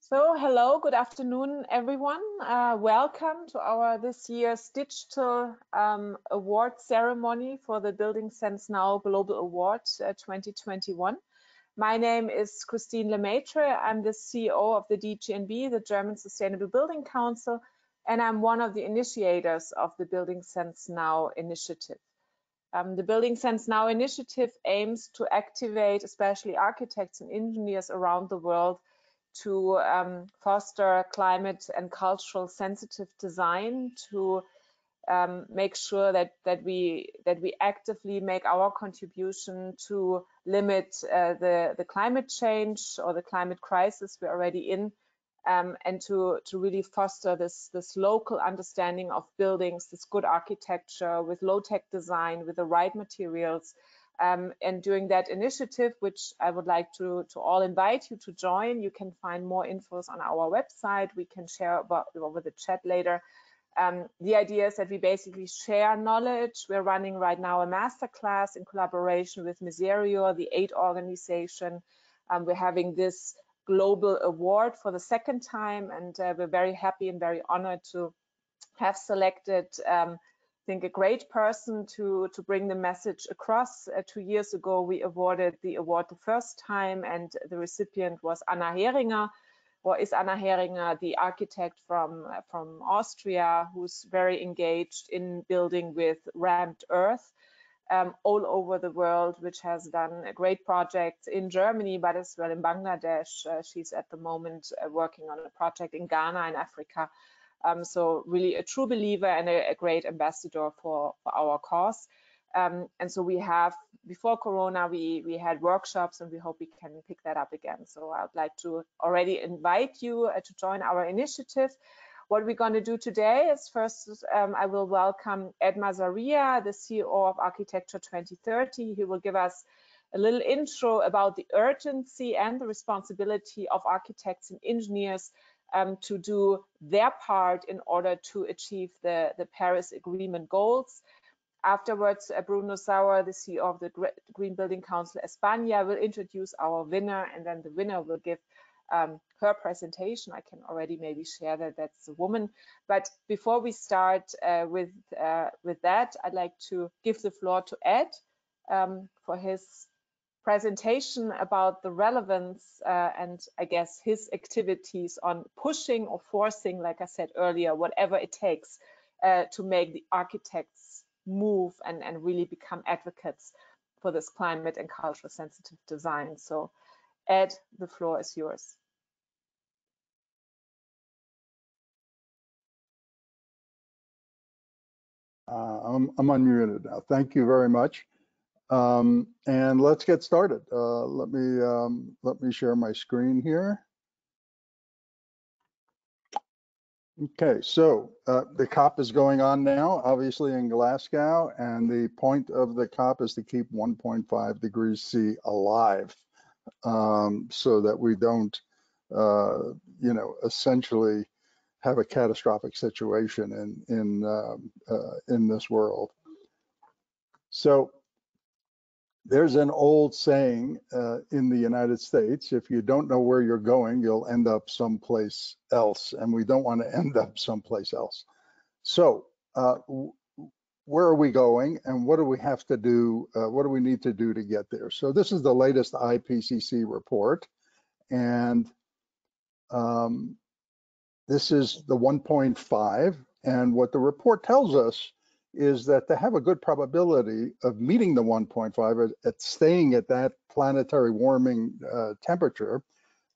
So, hello, good afternoon, everyone. Welcome to our this year's digital award ceremony for the Building Sense Now Global Award 2021. My name is Christine Lemaitre. I'm the CEO of the DGNB, the German Sustainable Building Council, and I'm one of the initiators of the Building Sense Now initiative. The Building Sense Now initiative aims to activate especially architects and engineers around the world to foster climate and cultural sensitive design, to make sure that we actively make our contribution to limit the climate change or the climate crisis we're already in, and to really foster this local understanding of buildings, this good architecture with low-tech design, with the right materials. And during that initiative, which I would like to all invite you to join, you can find more infos on our website. We can share over the chat later. The idea is that we basically share knowledge. We're running right now a masterclass in collaboration with Miserio, the aid organization. We're having this global award for the second time, and we're very happy and very honored to have selected I think a great person to bring the message across. 2 years ago, we awarded the award the first time, and the recipient was Anna Heringer, or is Anna Heringer, the architect from Austria, who's very engaged in building with rammed earth all over the world, which has done great projects in Germany, but as well in Bangladesh. She's at the moment working on a project in Ghana in Africa. So really a true believer and a great ambassador for our cause. And so we have, before Corona, we had workshops, and we hope we can pick that up again. So I'd like to already invite you to join our initiative. What we're going to do today is first, I will welcome Ed Mazaria, the CEO of Architecture 2030. He will give us a little intro about the urgency and the responsibility of architects and engineers to do their part in order to achieve the Paris Agreement goals. Afterwards, Bruno Sauer, the CEO of the Green Building Council España, will introduce our winner, and then the winner will give her presentation. I can already maybe share that that's a woman. But before we start with that, I'd like to give the floor to Ed for his presentation about the relevance and I guess his activities on pushing or forcing, like I said earlier, whatever it takes to make the architects move and really become advocates for this climate and cultural sensitive design. So Ed, the floor is yours. I'm unmuted now. Thank you very much. And let's get started. Let me share my screen here. Okay, so the COP is going on now, obviously in Glasgow, and the point of the COP is to keep 1.5 degrees C alive, so that we don't, essentially have a catastrophic situation in this world. So there's an old saying in the United States: if you don't know where you're going, you'll end up someplace else, and we don't want to end up someplace else. So where are we going, and what do we have to do? What do we need to do to get there? So this is the latest Ipcc report, and this is the 1.5, and what the report tells us is that to have a good probability of meeting the 1.5 at staying at that planetary warming temperature,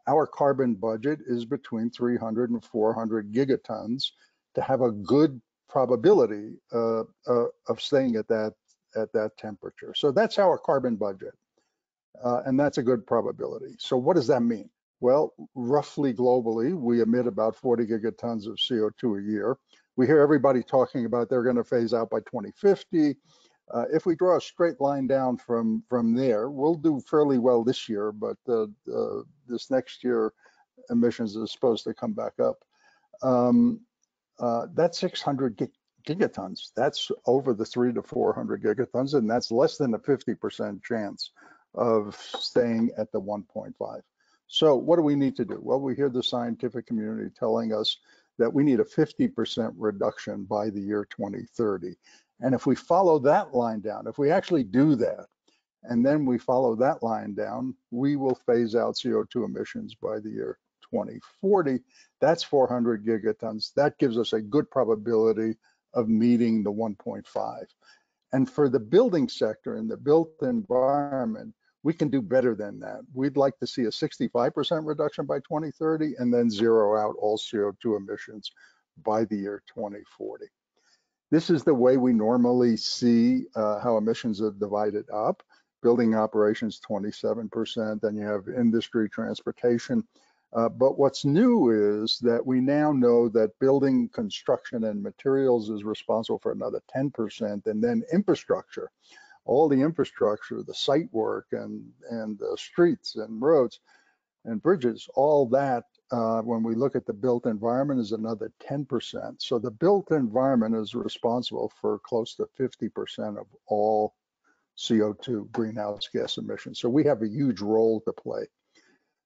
our carbon budget is between 300 and 400 gigatons to have a good probability of staying at that temperature. So that's our carbon budget, and that's a good probability. So what does that mean? Well, roughly globally, we emit about 40 gigatons of CO2 a year. We hear everybody talking about they're going to phase out by 2050. If we draw a straight line down from there, we'll do fairly well this year, but this next year emissions are supposed to come back up. That's 600 gigatons. That's over the 300 to 400 gigatons, and that's less than a 50% chance of staying at the 1.5. So what do we need to do? Well, we hear the scientific community telling us that we need a 50% reduction by the year 2030. And if we follow that line down, if we actually do that, and then we follow that line down, we will phase out CO2 emissions by the year 2040. That's 400 gigatons. That gives us a good probability of meeting the 1.5. And for the building sector and the built environment, we can do better than that. We'd like to see a 65% reduction by 2030 and then zero out all CO2 emissions by the year 2040. This is the way we normally see how emissions are divided up. Building operations, 27%, then you have industry, transportation. But what's new is that we now know that building, construction, and materials is responsible for another 10%, and then infrastructure, all the infrastructure, the site work, and the streets and roads and bridges, all that, when we look at the built environment, is another 10%. So the built environment is responsible for close to 50% of all CO2 greenhouse gas emissions. So we have a huge role to play.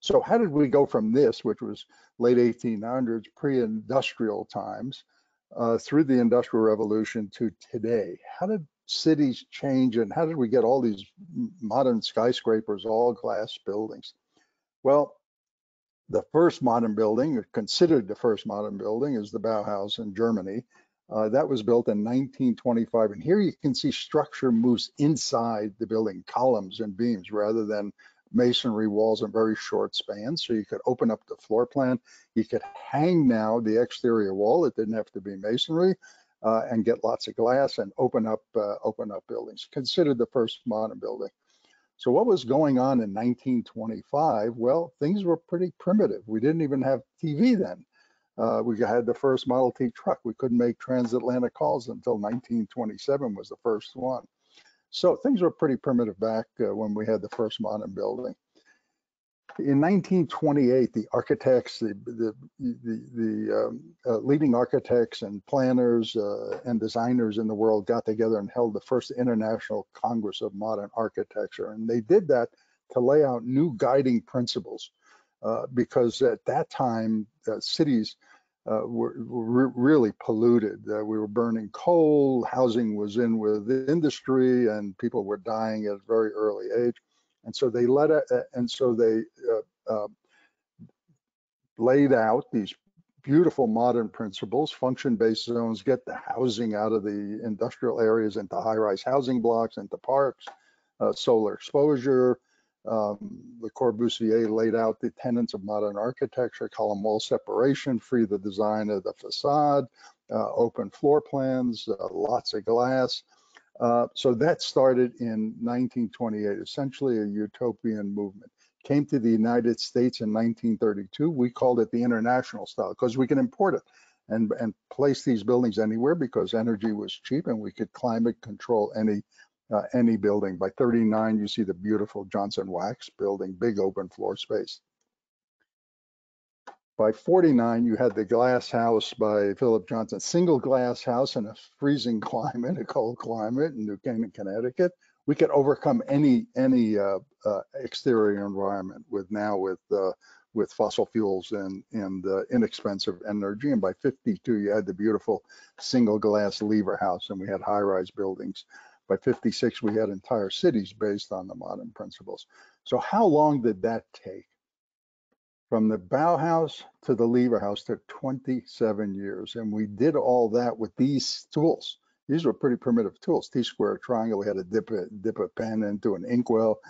So how did we go from this, which was late 1800s, pre-industrial times, through the Industrial Revolution to today? How did cities change, and how did we get all these modern skyscrapers, all glass buildings? Well, the first modern building, considered the first modern building, is the Bauhaus in Germany. That was built in 1925. And here you can see structure moves inside the building, columns and beams, rather than masonry walls and very short spans. So you could open up the floor plan. You could hang now the exterior wall. It didn't have to be masonry, and get lots of glass and open up buildings. Considered the first modern building. So what was going on in 1925? Well, things were pretty primitive. We didn't even have TV then. We had the first Model T truck. We couldn't make transatlantic calls until 1927 was the first one. So things were pretty primitive back when we had the first modern building. In 1928, the architects, the leading architects and planners and designers in the world got together and held the first International Congress of Modern Architecture. And they did that to lay out new guiding principles, because at that time, cities were really polluted. We were burning coal, housing was in with industry, and people were dying at a very early age. And so they laid out these beautiful modern principles: function-based zones, get the housing out of the industrial areas into high-rise housing blocks, into parks, solar exposure. Le Corbusier laid out the tenets of modern architecture: column wall separation, free the design of the facade, open floor plans, lots of glass. So that started in 1928, essentially a utopian movement. Came to the United States in 1932. We called it the international style because we can import it and place these buildings anywhere because energy was cheap and we could climate control any building. By 39, you see the beautiful Johnson Wax building, big open floor space. By 49, you had the glass house by Philip Johnson, single glass house in a freezing climate, a cold climate in New Canaan, Connecticut. We could overcome any exterior environment with fossil fuels and inexpensive energy. And by 52, you had the beautiful single glass lever house, and we had high-rise buildings. By 56, we had entire cities based on the modern principles. So how long did that take? From the Bauhaus to the Lever House took 27 years, and we did all that with these tools. These were pretty primitive tools: T-square, triangle. We had to dip a pen into an inkwell.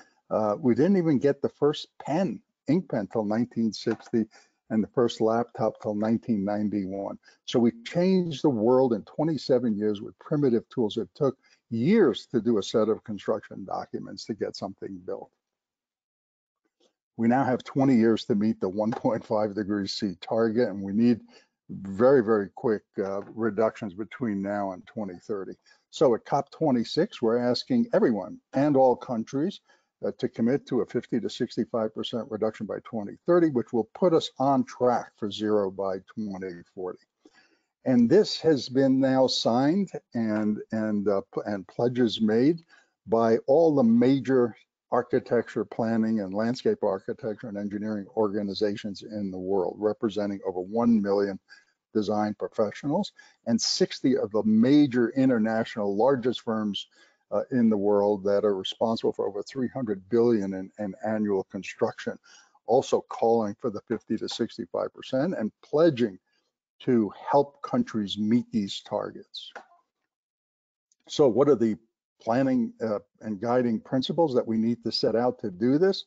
We didn't even get the first ink pen till 1960, and the first laptop till 1991. So we changed the world in 27 years with primitive tools. It took years to do a set of construction documents to get something built. We now have 20 years to meet the 1.5 degrees C target, and we need very, very quick reductions between now and 2030. So at COP26, we're asking everyone and all countries to commit to a 50 to 65% reduction by 2030, which will put us on track for zero by 2040. And this has been now signed and pledges made by all the major architecture, planning, and landscape architecture and engineering organizations in the world, representing over 1 million design professionals and 60 of the major international largest firms in the world that are responsible for over 300 billion in annual construction, also calling for the 50 to 65% and pledging to help countries meet these targets. So what are the planning and guiding principles that we need to set out to do this?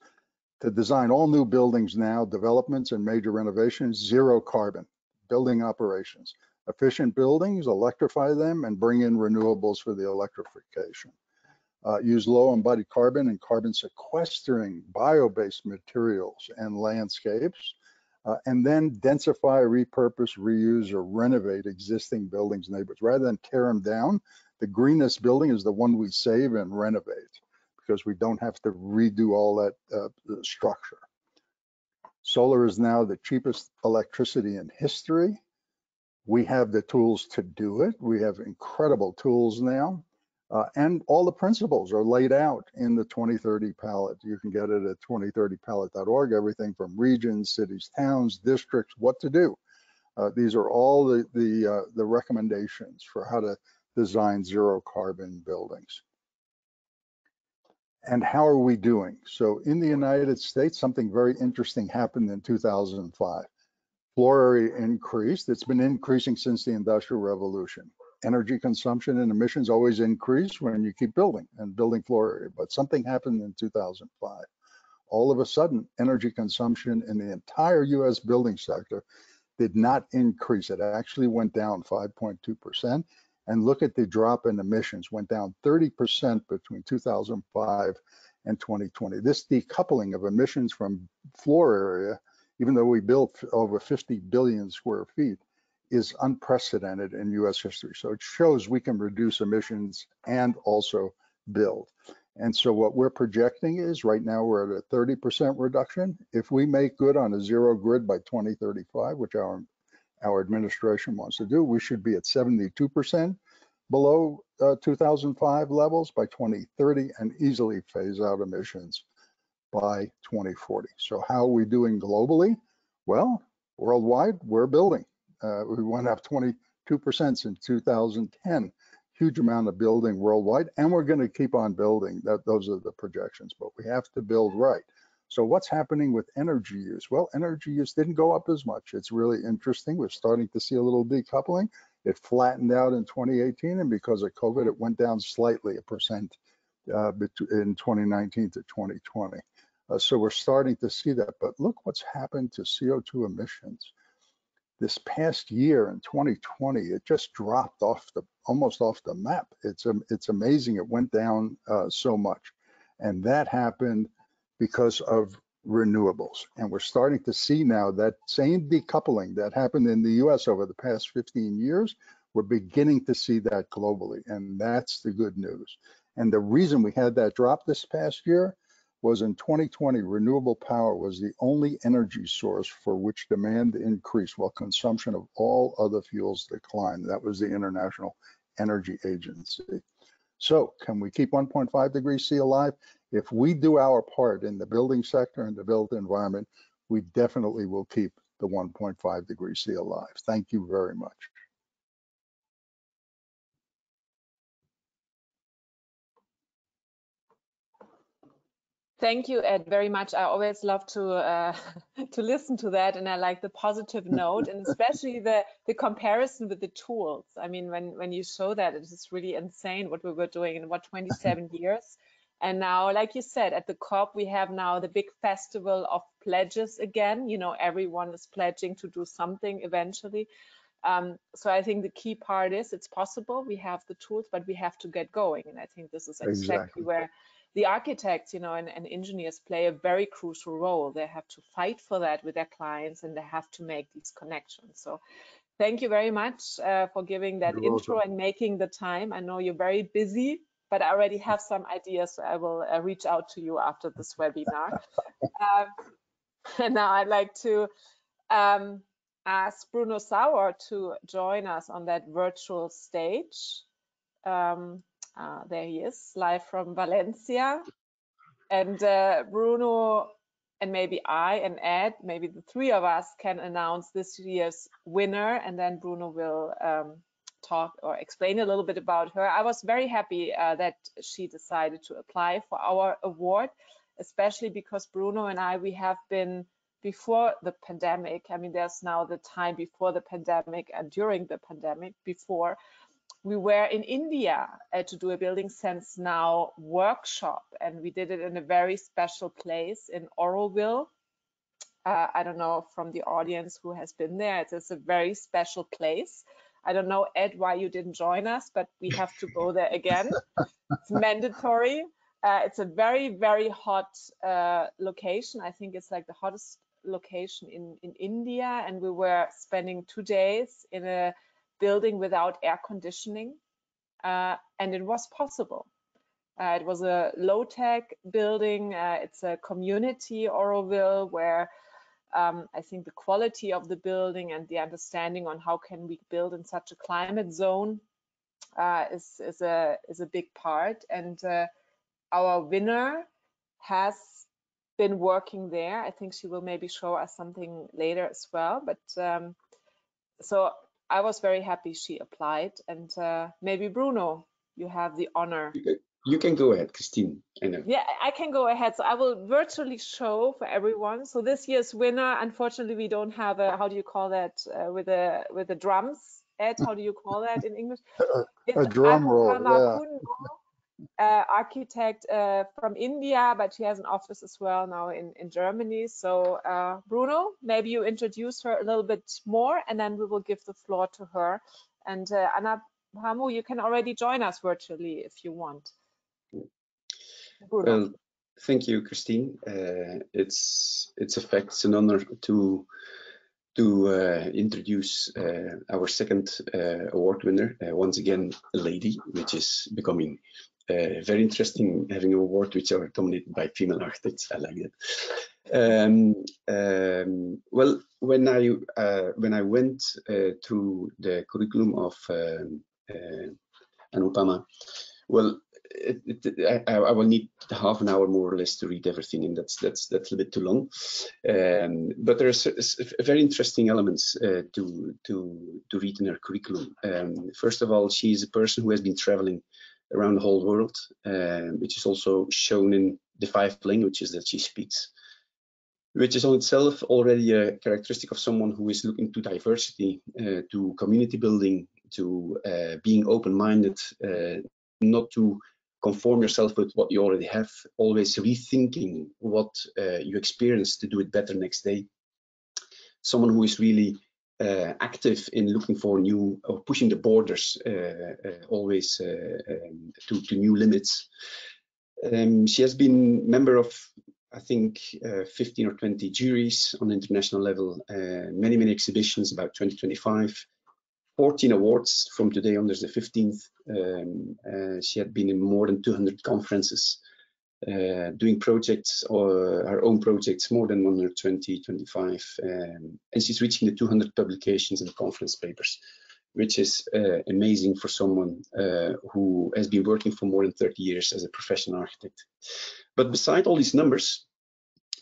To design all new buildings now, developments and major renovations, zero carbon, building operations, efficient buildings, electrify them, and bring in renewables for the electrification. Use low embodied carbon and carbon sequestering bio-based materials and landscapes, and then densify, repurpose, reuse, or renovate existing buildings, neighborhoods. Rather than tear them down, the greenest building is the one we save and renovate, because we don't have to redo all that structure. Solar is now the cheapest electricity in history. We have the tools to do it. We have incredible tools now. And all the principles are laid out in the 2030 palette. You can get it at 2030palette.org, everything from regions, cities, towns, districts, what to do. These are all the recommendations for how to design zero carbon buildings. And how are we doing? So in the United States, something very interesting happened in 2005. Floor area increased. It's been increasing since the Industrial Revolution. Energy consumption and emissions always increase when you keep building and building floor area, but something happened in 2005. All of a sudden, energy consumption in the entire US building sector did not increase. It actually went down 5.2%. And look at the drop in emissions, went down 30% between 2005 and 2020. This decoupling of emissions from floor area, even though we built over 50 billion square feet, is unprecedented in US history. So it shows we can reduce emissions and also build. And so what we're projecting is right now we're at a 30% reduction. If we make good on a zero grid by 2035, which our administration wants to do, we should be at 72% below 2005 levels by 2030 and easily phase out emissions by 2040. So how are we doing globally? Well, worldwide, we're building. We went up 22% since 2010. Huge amount of building worldwide, and we're going to keep on building. Those are the projections, but we have to build right. So what's happening with energy use? Well, energy use didn't go up as much. It's really interesting. We're starting to see a little decoupling. It flattened out in 2018, and because of COVID, it went down slightly, 1% in 2019 to 2020. So we're starting to see that. But look what's happened to CO2 emissions. This past year in 2020, it just dropped almost off the map. It's amazing it went down so much. And that happened because of renewables. And we're starting to see now that same decoupling that happened in the US over the past 15 years, we're beginning to see that globally. And that's the good news. And the reason we had that drop this past year was in 2020, renewable power was the only energy source for which demand increased while consumption of all other fuels declined. That was the International Energy Agency. So can we keep 1.5 degrees C alive? If we do our part in the building sector and the built environment, we definitely will keep the 1.5 degrees C alive. Thank you very much. Thank you, Ed, very much. I always love to listen to that, and I like the positive note, and especially the comparison with the tools. I mean, when you show that, it is really insane what we were doing in 27 years. And now, like you said, at the COP, we have now the big festival of pledges again. You know, everyone is pledging to do something eventually. So I think the key part is it's possible. We have the tools, but we have to get going. And I think this is exactly where the architects, you know, and engineers play a very crucial role. They have to fight for that with their clients, and they have to make these connections. So thank you very much for giving that intro and making the time. I know you're very busy, but I already have some ideas, so I will reach out to you after this webinar. And now I'd like to ask Bruno Sauer to join us on that virtual stage. There he is, live from Valencia. And Bruno and maybe I and Ed, maybe the three of us can announce this year's winner, and then Bruno will talk or explain a little bit about her. I was very happy that she decided to apply for our award, especially because Bruno and I, we have been before the pandemic. I mean, there's now the time before the pandemic and during the pandemic. Before, we were in India to do a Building Sense Now workshop, and we did it in a very special place in Auroville. I don't know from the audience who has been there. It is a very special place. I don't know, Ed, why you didn't join us, but we have to go there again. It's mandatory. It's a very, very hot location. I think it's like the hottest location in India, and we were spending 2 days in a building without air conditioning, and it was possible. It was a low-tech building. It's a community, Auroville, where I think the quality of the building and the understanding on how can we build in such a climate zone is a big part. And our winner has been working there. I think she will maybe show us something later as well. But so I was very happy she applied. And maybe Bruno, you have the honor. You can go ahead, Christine. I know. Yeah, I can go ahead. So I will virtually show for everyone. So this year's winner, unfortunately, we don't have a, how do you call that, with the drums? Ed, how do you call that in English? A drum roll, yeah. Architect from India, but she has an office as well now in Germany. So Bruno, maybe you introduce her a little bit more, and then we will give the floor to her. And Anna Hamu, you can already join us virtually if you want. Bruno. Well, thank you, Christine. It's an honor to introduce our second award winner, once again a lady, which is becoming very interesting, having an award which are dominated by female architects. I like that. Well, when I went through the curriculum of Anupama, well, I will need half an hour more or less to read everything, and that's a little bit too long. But there's very interesting elements to read in her curriculum. First of all, she's a person who has been traveling around the whole world, which is also shown in the 5 languages that she speaks, which is on itself already a characteristic of someone who is looking to diversity, to community building, to being open-minded, not to conform yourself with what you already have, always rethinking what you experience to do it better next day. Someone who is really active in looking for new, or pushing the borders always to new limits. She has been member of, I think, 15 or 20 juries on international level, many exhibitions, about 20-25. 14 awards from today on, there's the 15th. She had been in more than 200 conferences, doing projects, or her own projects, more than 120, 25. And she's reaching the 200 publications and conference papers, which is amazing for someone who has been working for more than 30 years as a professional architect. But beside all these numbers,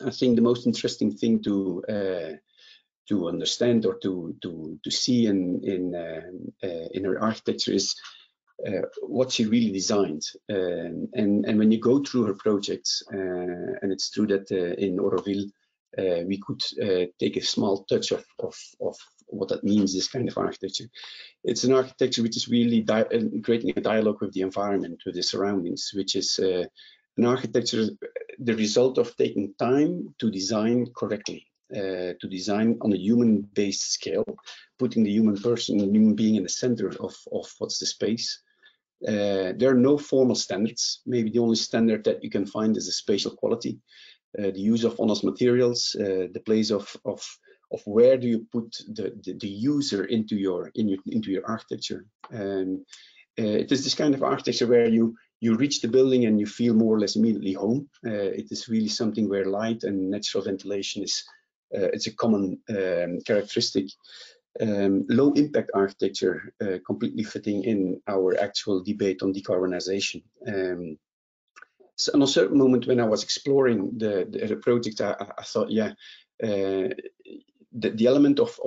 I think the most interesting thing to understand or to see in her architecture is what she really designed. And when you go through her projects, and it's true that in Auroville we could take a small touch of what that means, this kind of architecture. It's an architecture which is really creating a dialogue with the environment, with the surroundings, which is an architecture, the result of taking time to design correctly. To design on a human-based scale, putting the human person, the human being in the center of what's the space. There are no formal standards. Maybe the only standard that you can find is the spatial quality, the use of honest materials, the place of where do you put the user into your architecture. And it is this kind of architecture where you reach the building and you feel more or less immediately home. It is really something where light and natural ventilation is. It's a common characteristic. Low impact architecture, completely fitting in our actual debate on decarbonization. So on a certain moment when I was exploring the project, I thought, yeah, the element of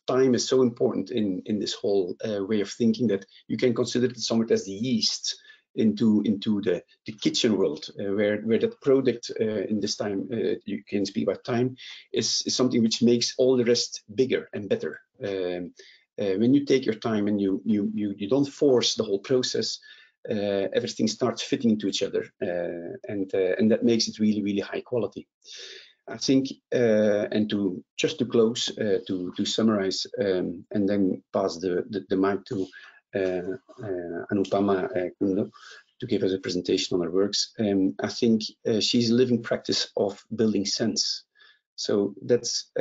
time is so important in this whole way of thinking that you can consider it somewhat as the yeast into the kitchen world, where that product in this time, you can speak about time, is something which makes all the rest bigger and better. When you take your time and you don't force the whole process, everything starts fitting into each other, and that makes it really, really high quality. I think, and just to close, to summarize, and then pass the mic to Anupama Kundo to give us a presentation on her works. I think she's a living practice of building sense. So that's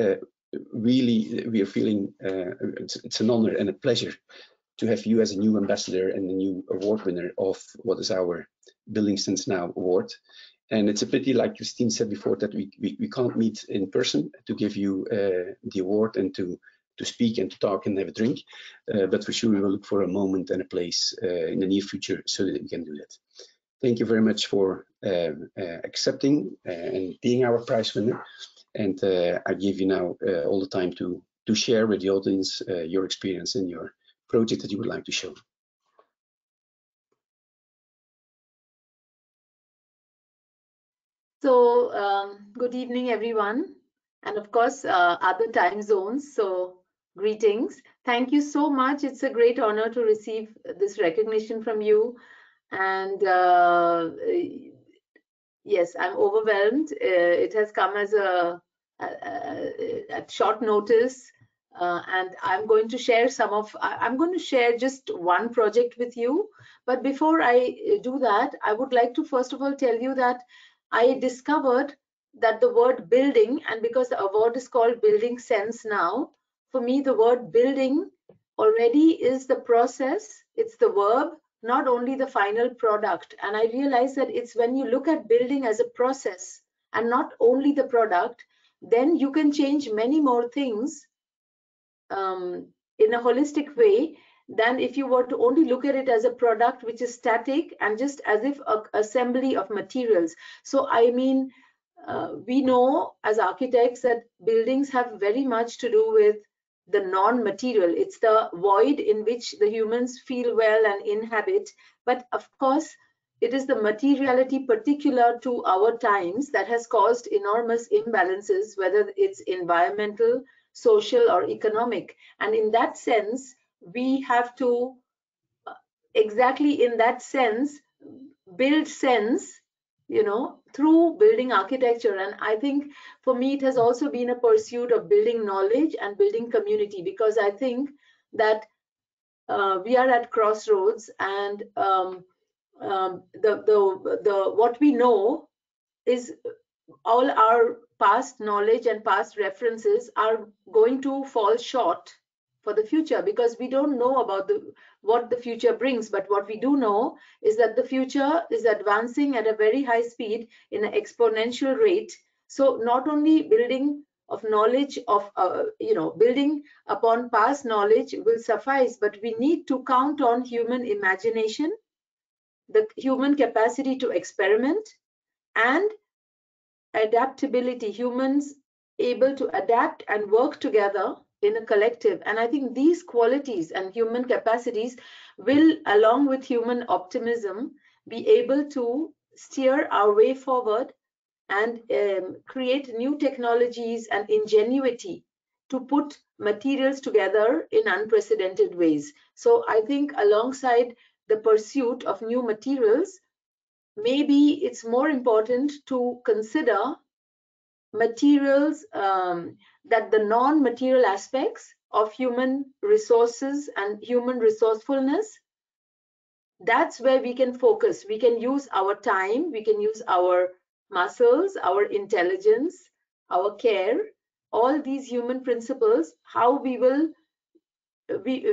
really, we are feeling it's an honor and a pleasure to have you as a new ambassador and a new award winner of what is our Building Sense Now award. And it's a pity, like Christine said before, that we can't meet in person to give you the award and to speak and to talk and have a drink. But for sure, we will look for a moment and a place in the near future so that we can do that. Thank you very much for accepting and being our prize winner. And I give you now all the time to share with the audience your experience and your project that you would like to show. So good evening, everyone, and of course other time zones. So greetings. Thank you so much. It's a great honor to receive this recognition from you. And yes, I'm overwhelmed. It has come as at short notice. And I'm going to share I'm going to share just one project with you. But before I do that, I would like to first of all tell you that I discovered that the word building, and because the award is called Building Sense Now, for me, the word building already is the process, it's the verb, not only the final product. And I realized that it's when you look at building as a process and not only the product, then you can change many more things in a holistic way than if you were to only look at it as a product which is static and just as if an assembly of materials. So I mean, we know as architects that buildings have very much to do with the non-material. It's the void in which the humans feel well and inhabit. But of course, it is the materiality particular to our times that has caused enormous imbalances, whether it's environmental, social, or economic. And in that sense, we have to, exactly in that sense, build sense, you know, through building architecture. And I think for me, it has also been a pursuit of building knowledge and building community, because I think that we are at crossroads, and what we know is all our past knowledge and past references are going to fall short for the future, because we don't know about what the future brings. But what we do know is that the future is advancing at a very high speed in an exponential rate. So not only building of knowledge of building upon past knowledge will suffice, but we need to count on human imagination, the human capacity to experiment, and adaptability, humans able to adapt and work together in a collective. And I think these qualities and human capacities will, along with human optimism, be able to steer our way forward and create new technologies and ingenuity to put materials together in unprecedented ways. So I think alongside the pursuit of new materials, maybe it's more important to consider materials, that the non-material aspects of human resources and human resourcefulness, that's where we can focus. We can use our time, we can use our muscles, our intelligence, our care, all these human principles, how we will be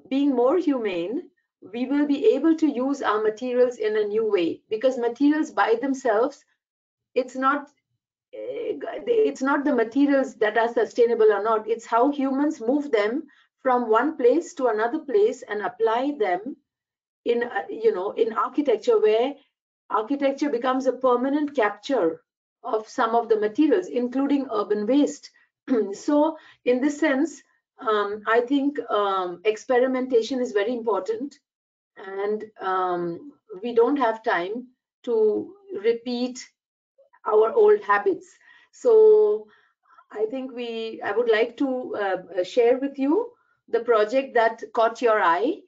being more humane, we will be able to use our materials in a new way. Because materials by themselves, it's not the materials that are sustainable or not, it's how humans move them from one place to another place and apply them in in architecture, where architecture becomes a permanent capture of some of the materials, including urban waste. So in this sense, I think experimentation is very important, and we don't have time to repeat our old habits. So I think I would like to share with you the project that caught your eye,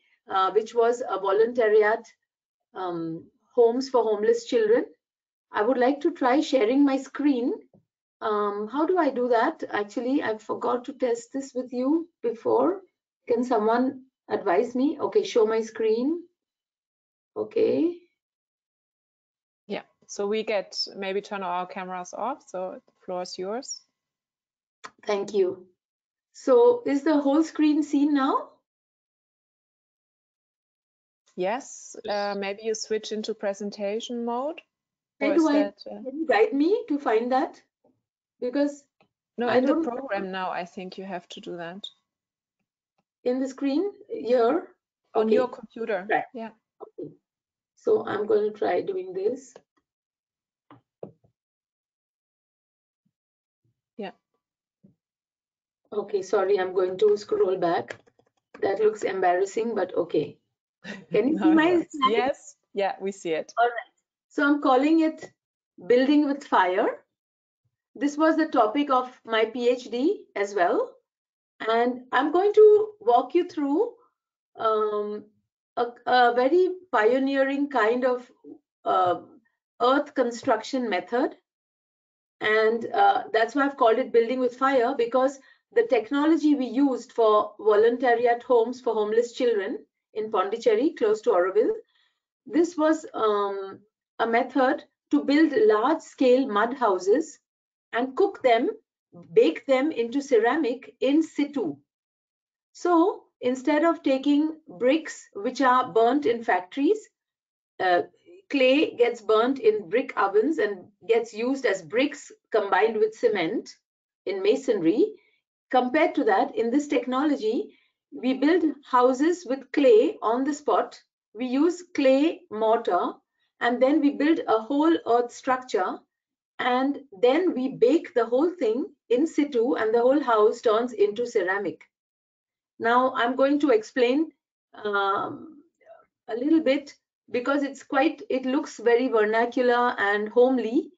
which was a voluntary art homes for homeless children. I would like to try sharing my screen. How do I do that? Actually, I forgot to test this with you before. Can someone advise me? Okay, show my screen. Okay. Yeah, so we maybe turn our cameras off, so the floor is yours. Thank you. So is the whole screen seen now? Yes, maybe you switch into presentation mode. Where do I, can you guide me to find that? Because no, in the program now, I think you have to do that. In the screen here? On your computer, right. Yeah. Okay. So I'm going to try doing this. Yeah. Okay, sorry, I'm going to scroll back. That looks embarrassing, but okay. Can you see my slide? Yes, yeah, we see it. All right. So I'm calling it Building with Fire. This was the topic of my PhD as well. And I'm going to walk you through a very pioneering kind of earth construction method. And that's why I've called it Building with Fire, because the technology we used for voluntary at homes for homeless children in Pondicherry, close to Auroville, this was a method to build large-scale mud houses and cook them, bake them into ceramic in situ. So instead of taking bricks which are burnt in factories, clay gets burnt in brick ovens and gets used as bricks combined with cement in masonry. Compared to that, in this technology, we build houses with clay on the spot. We use clay mortar, and then we build a whole earth structure, and then we bake the whole thing in situ, and the whole house turns into ceramic. Now I'm going to explain a little bit, because it looks very vernacular and homely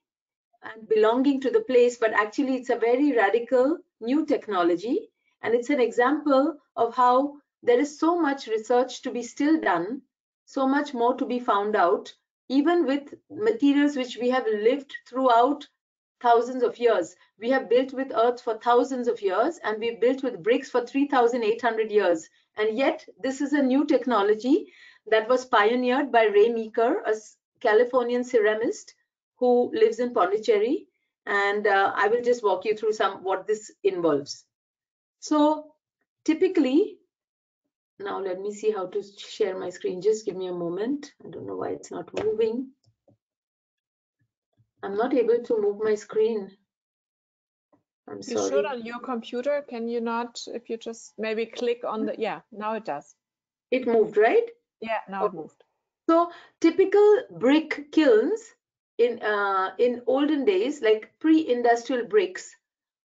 and belonging to the place, but actually it's a very radical new technology. And it's an example of how there is so much research to be still done, so much more to be found out, even with materials which we have lived throughout thousands of years. We have built with earth for thousands of years, and we've built with bricks for 3,800 years. And yet this is a new technology that was pioneered by Ray Meeker, a Californian ceramist who lives in Pondicherry. And I will just walk you through what this involves. So typically, now let me see how to share my screen. Just give me a moment. I don't know why it's not moving. I'm not able to move my screen. I'm sorry. You should on your computer. Can you not, if you just maybe click on the, yeah, now it does. It moved, right? Yeah, now it moved. So typical brick kilns in olden days, like pre-industrial bricks,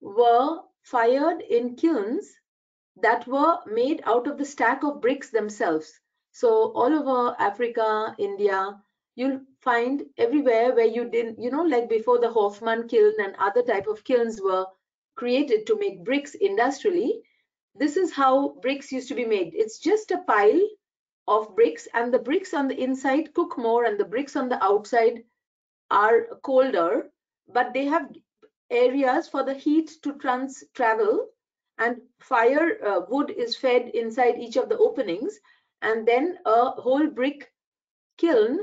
were fired in kilns that were made out of the stack of bricks themselves. So all over Africa, India, you'll find everywhere where you didn't, like before the Hoffman kiln and other type of kilns were created to make bricks industrially, this is how bricks used to be made. It's just a pile of bricks, and the bricks on the inside cook more and the bricks on the outside are colder, but they have areas for the heat to travel, and wood is fed inside each of the openings, and then a whole brick kiln,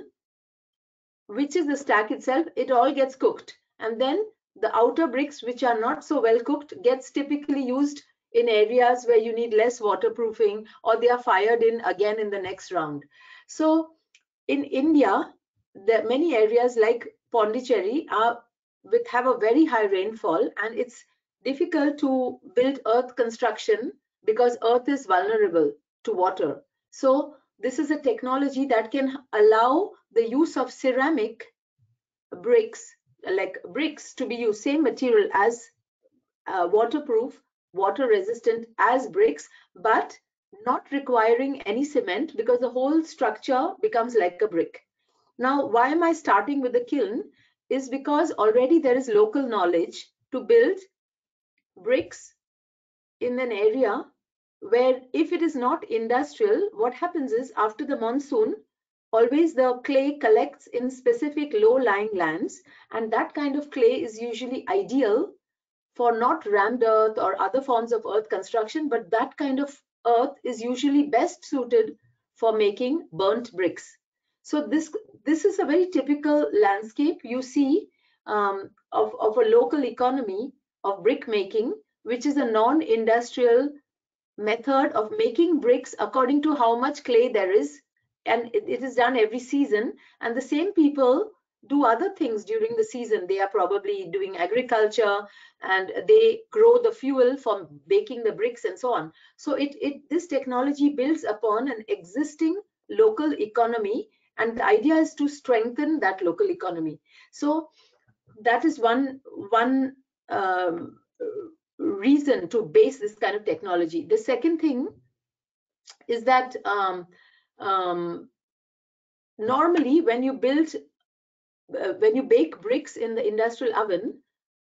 which is the stack itself, it all gets cooked, and then the outer bricks which are not so well cooked gets typically used in areas where you need less waterproofing, or they are fired in again in the next round. So in India, there are many areas like Pondicherry have a very high rainfall, and it's difficult to build earth construction because earth is vulnerable to water. So this is a technology that can allow the use of ceramic bricks, like bricks, to be used, same material as waterproof, water resistant as bricks, but not requiring any cement, because the whole structure becomes like a brick. Now, why am I starting with the kiln? Is because already there is local knowledge to build bricks in an area where, if it is not industrial, what happens is after the monsoon, always the clay collects in specific low-lying lands, and that kind of clay is usually ideal for not rammed earth or other forms of earth construction, but that kind of earth is usually best suited for making burnt bricks. So this is a very typical landscape you see of a local economy of brick making, which is a non-industrial method of making bricks according to how much clay there is, and it is done every season. And the same people do other things during the season. They are probably doing agriculture, and they grow the fuel for baking the bricks and so on. So this technology builds upon an existing local economy, and the idea is to strengthen that local economy. So that is one reason to base this kind of technology. The second thing is that normally when you bake bricks in the industrial oven,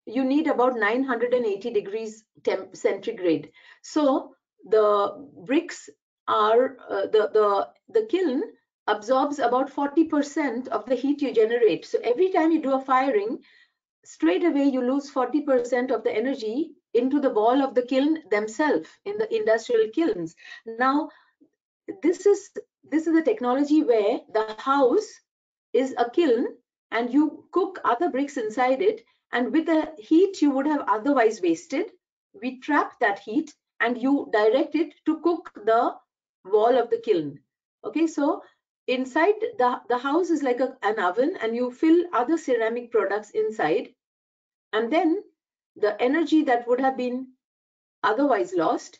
you need about 980 degrees centigrade. So the bricks are the kiln absorbs about 40% of the heat you generate. So every time you do a firing, straight away you lose 40% of the energy into the wall of the kiln themselves in the industrial kilns. Now, this is a technology where the house is a kiln and you cook other bricks inside it, and with the heat you would have otherwise wasted, we trap that heat and you direct it to cook the wall of the kiln. Okay, so inside the house is like an oven, and you fill other ceramic products inside, and then the energy that would have been otherwise lost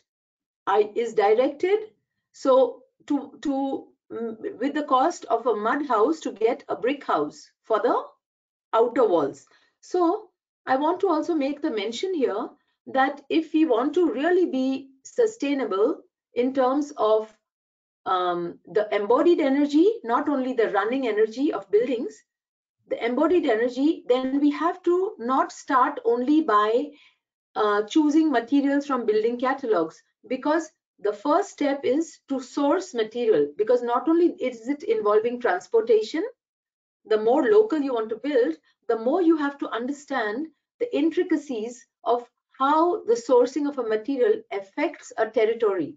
is directed so with the cost of a mud house to get a brick house for the outer walls. So I want to also make the mention here that if we want to really be sustainable in terms of the embodied energy, not only the running energy of buildings, the embodied energy, then we have to not start only by choosing materials from building catalogs, because the first step is to source material, because not only is it involving transportation, the more local you want to build, the more you have to understand the intricacies of how the sourcing of a material affects a territory,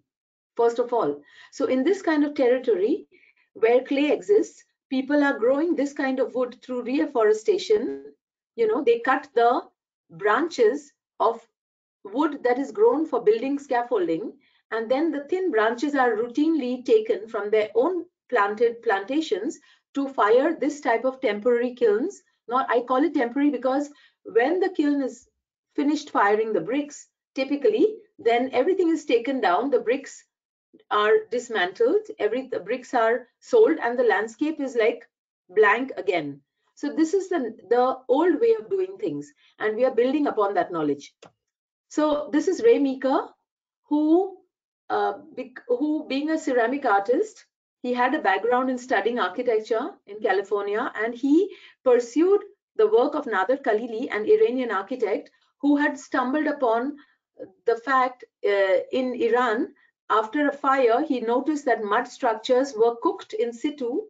first of all. So in this kind of territory where clay exists, people are growing this kind of wood through reforestation. You know, they cut the branches of wood that is grown for building scaffolding, and then the thin branches are routinely taken from their own planted plantations to fire this type of temporary kilns. Now, I call it temporary because when the kiln is finished firing the bricks, typically, then everything is taken down, the bricks are dismantled, the bricks are sold, and the landscape is like blank again. So this is the old way of doing things, and we are building upon that knowledge. So this is Ray Meeker, who being a ceramic artist, he had a background in studying architecture in California, and he pursued the work of Nader Khalili, an Iranian architect who had stumbled upon the fact in Iran, after a fire, he noticed that mud structures were cooked in situ,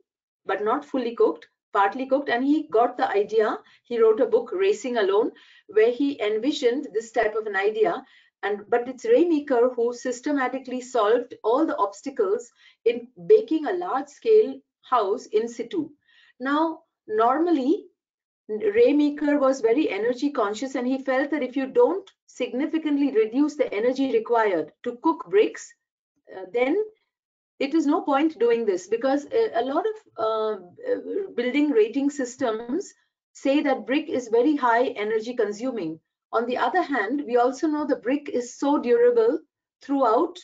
but not fully cooked, partly cooked, and he got the idea. He wrote a book, Racing Alone, where he envisioned this type of an idea. But it's Ray Meeker who systematically solved all the obstacles in baking a large-scale house in situ. Now, normally, Ray Meeker was very energy conscious, and he felt that if you don't significantly reduce the energy required to cook bricks, then it is no point doing this, because a lot of building rating systems say that brick is very high energy consuming. On the other hand, we also know the brick is so durable throughout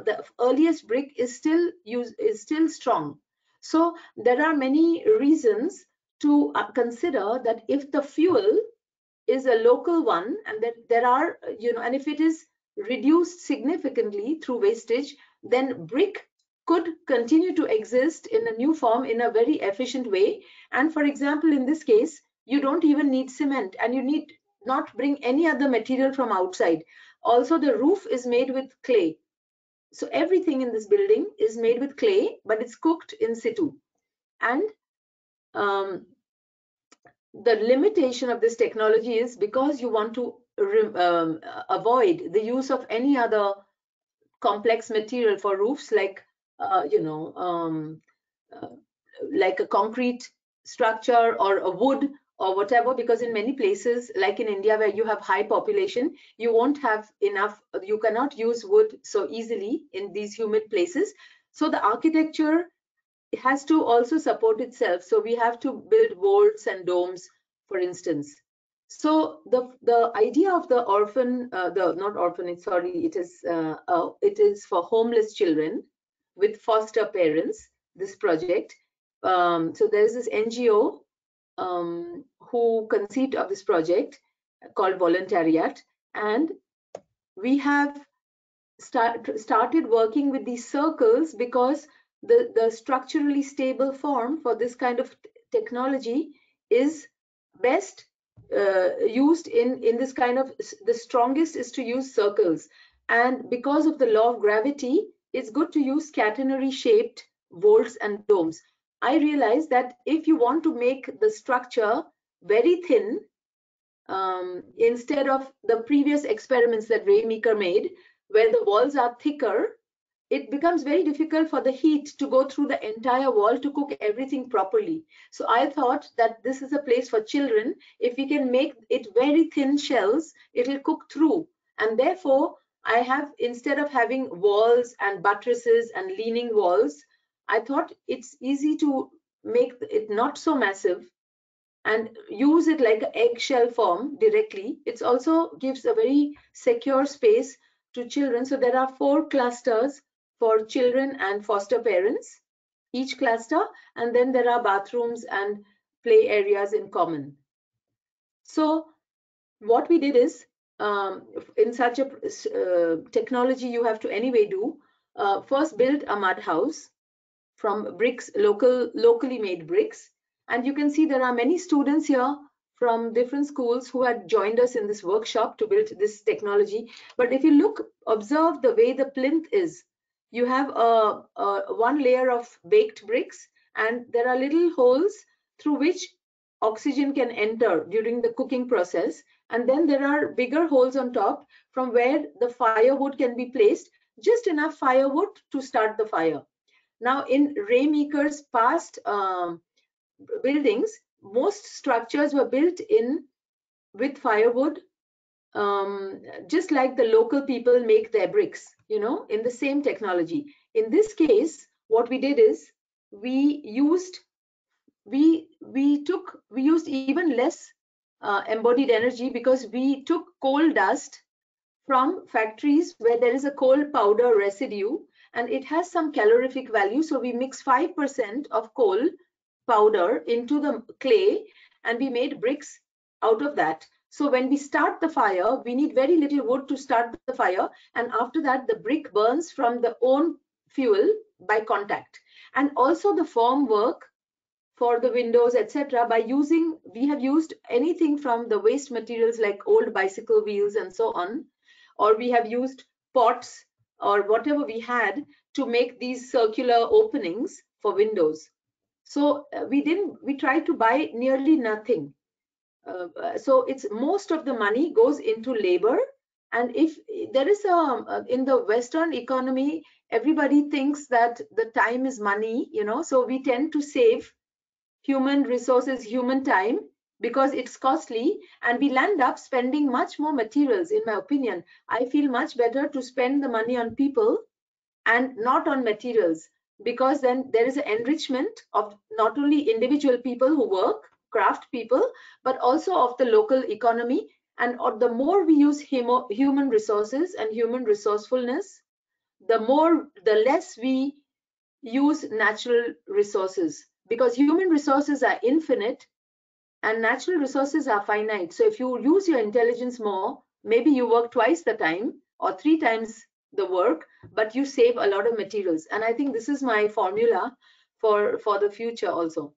the earliest brick is still strong. So there are many reasons to consider that if the fuel is a local one, and that there are, and if it is reduced significantly through wastage, then brick could continue to exist in a new form in a very efficient way. And for example, in this case, you don't even need cement, and you need not bring any other material from outside. Also, the roof is made with clay. So everything in this building is made with clay, but it's cooked in situ. And the limitation of this technology is because you want to avoid the use of any other complex material for roofs, like like a concrete structure or a wood or whatever, because in many places, like in India, where you have high population, you won't have enough, you cannot use wood so easily in these humid places. So the architecture has to also support itself. So we have to build vaults and domes, for instance. So the idea of the orphan, not orphanage, sorry, it is for homeless children with foster parents, this project. So there's this NGO who conceived of this project called Voluntary Art, and we have started working with these circles because the structurally stable form for this kind of technology is best used in this kind of, the strongest is to use circles. And because of the law of gravity, it's good to use catenary shaped vaults and domes. I realized that if you want to make the structure very thin, instead of the previous experiments that Rainmaker made, where the walls are thicker, it becomes very difficult for the heat to go through the entire wall to cook everything properly. So I thought that this is a place for children. If we can make it very thin shells, it'll cook through. And therefore, I have, instead of having walls and buttresses and leaning walls, I thought it's easy to make it not so massive and use it like an eggshell form directly. It also gives a very secure space to children. So there are 4 clusters for children and foster parents, each cluster, and then there are bathrooms and play areas in common. So what we did is, in such a technology, you have to anyway do, first build a mud house from bricks, locally made bricks. And you can see there are many students here from different schools who had joined us in this workshop to build this technology. But if you observe the way the plinth is, you have one layer of baked bricks, and there are little holes through which oxygen can enter during the cooking process. And then there are bigger holes on top from where the firewood can be placed, just enough firewood to start the fire. Now, in Rainmaker's past buildings, most structures were built with firewood, just like the local people make their bricks, in the same technology. In this case, what we did is we used even less embodied energy, because we took coal dust from factories where there is a coal powder residue, and it has some calorific value. So we mix 5% of coal powder into the clay, and we made bricks out of that. So when we start the fire, we need very little wood to start the fire, and after that the brick burns from the own fuel by contact. And also the formwork for the windows, etc., we have used anything from the waste materials like old bicycle wheels and so on, or we have used pots or whatever we had to make these circular openings for windows. So we tried to buy nearly nothing. So most of the money goes into labor. And if there is in the Western economy, everybody thinks that the time is money, so we tend to save human resources, human time, because it's costly, and we land up spending much more materials. In my opinion, I feel much better to spend the money on people and not on materials, because then there is an enrichment of not only individual people who work, craft people, but also of the local economy. And the more we use human resources and human resourcefulness, the less we use natural resources, because human resources are infinite and natural resources are finite. So if you use your intelligence more, maybe you work twice the time or 3 times the work, but you save a lot of materials. And I think this is my formula for the future also.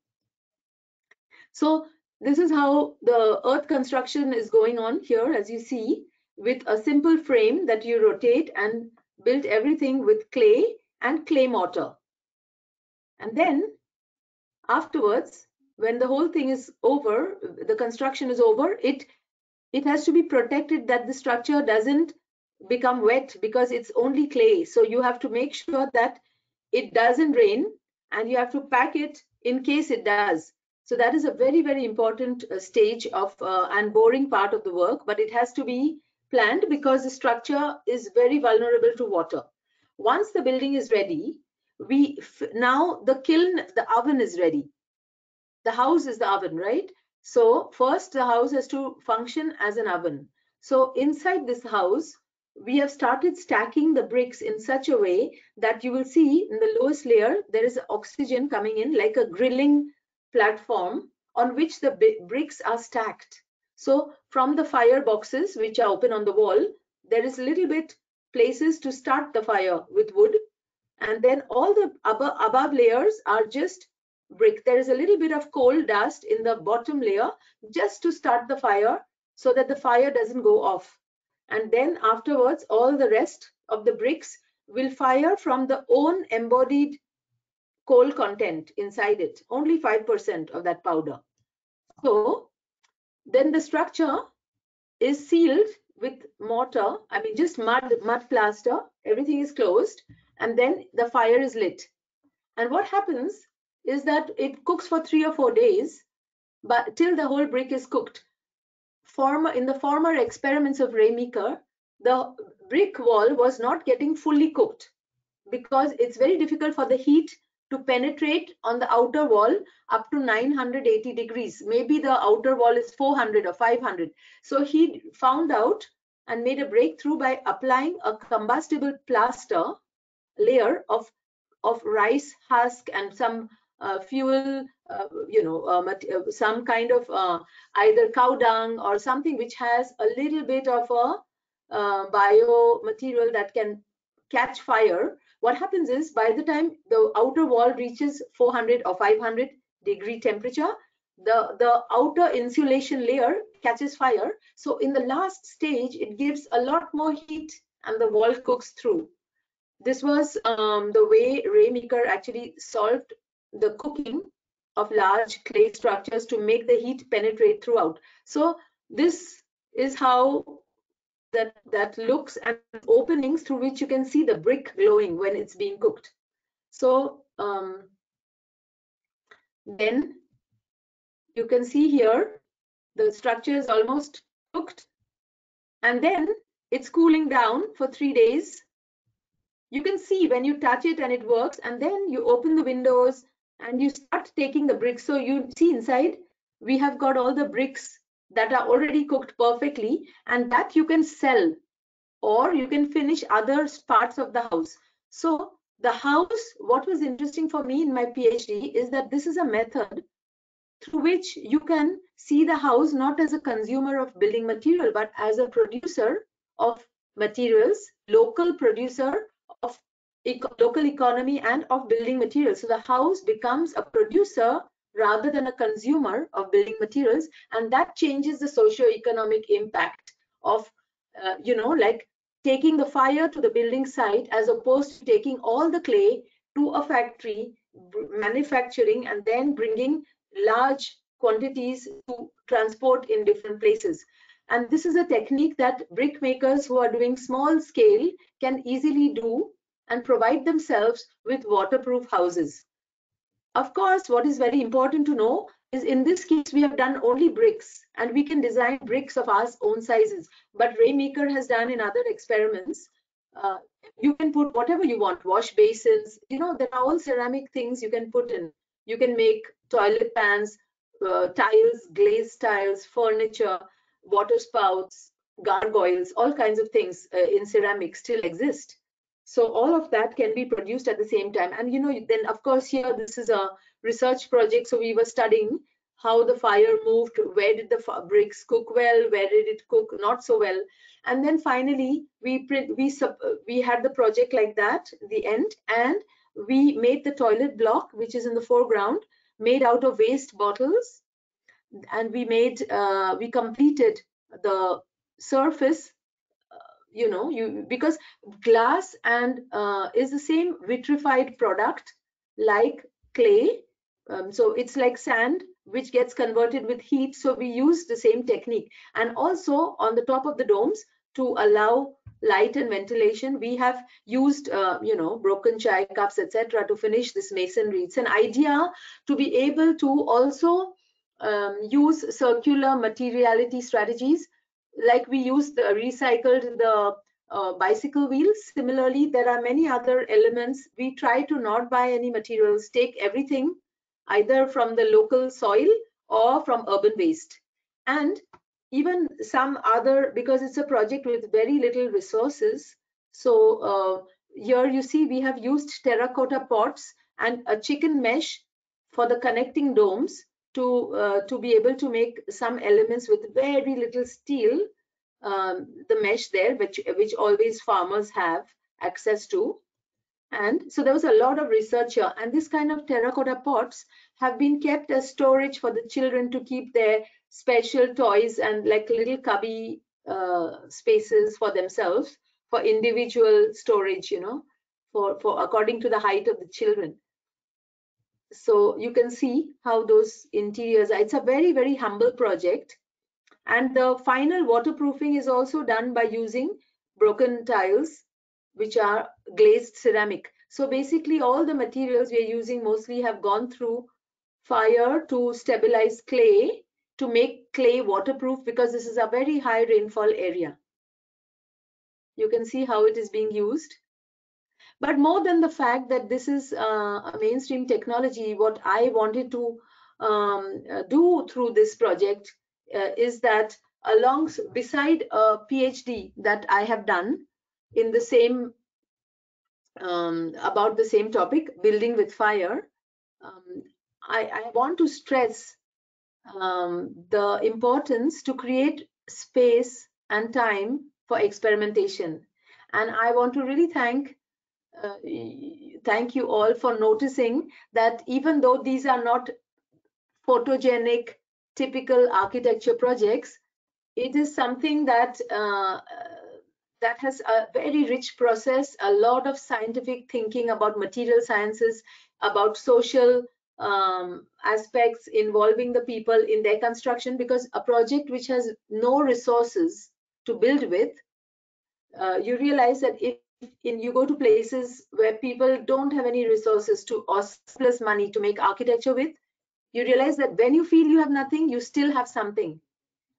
So this is how the earth construction is going on here, as you see, with a simple frame that you rotate, and built everything with clay and clay mortar. And then afterwards, when the whole thing is over, the construction is over, it has to be protected that the structure doesn't become wet, because it's only clay. So you have to make sure that it doesn't rain, and you have to pack it in case it does. So that is a very, very important stage of and boring part of the work, but it has to be planned because the structure is very vulnerable to water. Once the building is ready, now the kiln, the oven is ready. The house is the oven, right? So first the house has to function as an oven. So inside this house, we have started stacking the bricks in such a way that you will see in the lowest layer, there is oxygen coming in like a grilling platform on which the bricks are stacked. So from the fire boxes, which are open on the wall, there is a little bit places to start the fire with wood. And then all the above layers are just brick. There is a little bit of coal dust in the bottom layer just to start the fire so that the fire doesn't go off. And then afterwards, all the rest of the bricks will fire from the own embodied coal content inside it, only 5% of that powder. So then the structure is sealed with mortar, I mean just mud plaster, everything is closed, and then the fire is lit. And what happens is that it cooks for 3 or 4 days, but till the whole brick is cooked. In the former experiments of Rainmaker, the brick wall was not getting fully cooked because it's very difficult for the heat to penetrate on the outer wall up to 980 degrees. Maybe the outer wall is 400 or 500. So he found out and made a breakthrough by applying a combustible plaster layer of rice husk and some fuel, some kind of either cow dung or something which has a little bit of a bio material that can catch fire. What happens is by the time the outer wall reaches 400 or 500 degree temperature, the outer insulation layer catches fire. So in the last stage, it gives a lot more heat and the wall cooks through. This was the way Rainmaker actually solved the cooking of large clay structures to make the heat penetrate throughout. So this is how that looks, and openings through which you can see the brick glowing when it's being cooked. So then you can see here the structure is almost cooked, and then it's cooling down for 3 days. You can see when you touch it and it works, and then you open the windows and you start taking the bricks. So you see inside we have got all the bricks that are already cooked perfectly, and that you can sell or you can finish other parts of the house. So the house, what was interesting for me in my PhD is that this is a method through which you can see the house not as a consumer of building material, but as a producer of materials, local producer of local economy and of building materials. So the house becomes a producer rather than a consumer of building materials, and that changes the socio-economic impact of, like taking the fire to the building site as opposed to taking all the clay to a factory, manufacturing, and then bringing large quantities to transport in different places. And this is a technique that brick makers who are doing small scale can easily do and provide themselves with waterproof houses. Of course, what is very important to know is in this case, we have done only bricks, and we can design bricks of our own sizes. But Rainmaker has done in other experiments, you can put whatever you want, wash basins, there are all ceramic things you can put in. You can make toilet pans, tiles, glazed tiles, furniture, water spouts, gargoyles, all kinds of things in ceramic still exist. So all of that can be produced at the same time. And then of course here this is a research project, so we were studying how the fire moved, where did the bricks cook well, where did it cook not so well. And then finally we had the project like that, the end, and we made the toilet block, which is in the foreground, made out of waste bottles. And we completed the surface, because glass and is the same vitrified product like clay. So it's like sand which gets converted with heat. So we use the same technique. And also on the top of the domes, to allow light and ventilation, we have used broken chai cups, etc., to finish this masonry. It's an idea to be able to also use circular materiality strategies, like we used recycled the bicycle wheels. Similarly, there are many other elements. We try to not buy any materials, take everything either from the local soil or from urban waste. And even some other, because it's a project with very little resources. So here you see we have used terracotta pots and a chicken mesh for the connecting domes to be able to make some elements with very little steel, the mesh there, which always farmers have access to. And so there was a lot of research here, and this kind of terracotta pots have been kept as storage for the children to keep their special toys and like little cubby spaces for themselves, for individual storage, for according to the height of the children. So you can see how those interiors are. It's a very, very humble project. And the final waterproofing is also done by using broken tiles, which are glazed ceramic. So basically all the materials we are using mostly have gone through fire to stabilize clay, to make clay waterproof, because this is a very high rainfall area. You can see how it is being used. But more than the fact that this is a mainstream technology, what I wanted to do through this project is that beside a PhD that I have done in the same about the same topic, building with fire, I want to stress the importance to create space and time for experimentation. And I want to really thank you all for noticing that even though these are not photogenic, typical architecture projects, it is something that that has a very rich process, a lot of scientific thinking about material sciences, about social aspects involving the people in their construction, because a project which has no resources to build with, you realize that if you go to places where people don't have any resources to, or surplus money to make architecture with, you realize that when you feel you have nothing, you still have something,